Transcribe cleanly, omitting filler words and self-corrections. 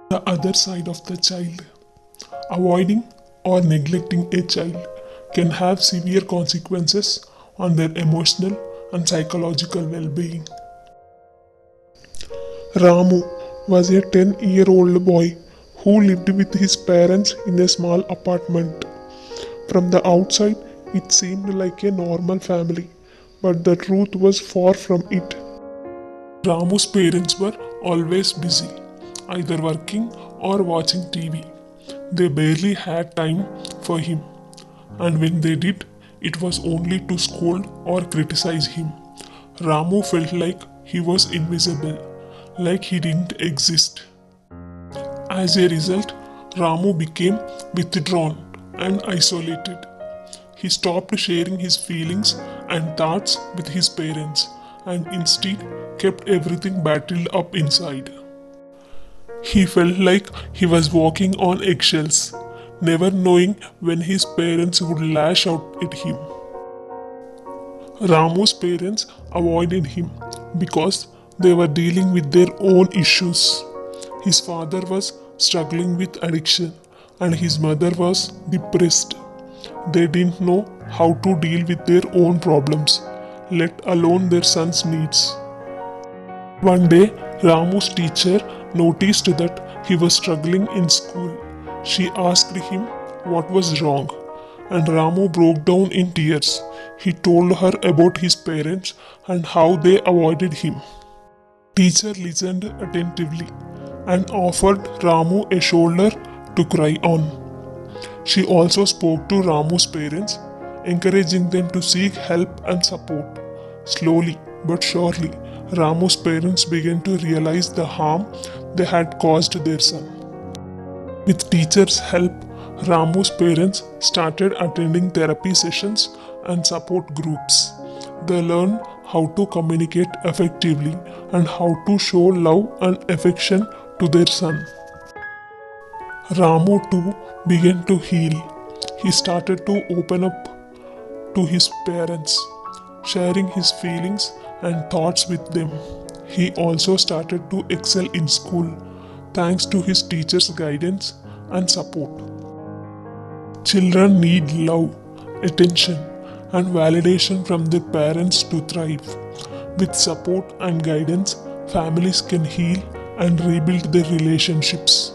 The other side of the child. Avoiding or neglecting a child can have severe consequences on their emotional and psychological well being. Ramu was a 10-year-old boy who lived with his parents in a small apartment. From the outside, it seemed like a normal family, but the truth was far from it. Ramu's parents were always busy, either working or watching TV. They barely had time for him, and when they did, it was only to scold or criticize him. Ramu felt like he was invisible, like he didn't exist. As a result, Ramu became withdrawn and isolated. He stopped sharing his feelings and thoughts with his parents and instead kept everything bottled up inside. He felt like he was walking on eggshells, never knowing when his parents would lash out at him. Ramu's parents avoided him because they were dealing with their own issues. His father was struggling with addiction and his mother was depressed. They didn't know how to deal with their own problems, let alone their son's needs. One day, Ramu's teacher noticed that he was struggling in school. She asked him what was wrong, and Ramu broke down in tears. He told her about his parents and how they avoided him. Teacher listened attentively and offered Ramu a shoulder to cry on. She also spoke to Ramu's parents, encouraging them to seek help and support. Slowly but surely, Ramu's parents began to realize the harm they had caused their son. With teachers' help, Ramu's parents started attending therapy sessions and support groups. They learned how to communicate effectively and how to show love and affection to their son. Ramu too began to heal. He started to open up to his parents, sharing his feelings and thoughts with them. He also started to excel in school thanks to his teachers' guidance and support. Children need love, attention, and validation from their parents to thrive. With support and guidance, families can heal and rebuild their relationships.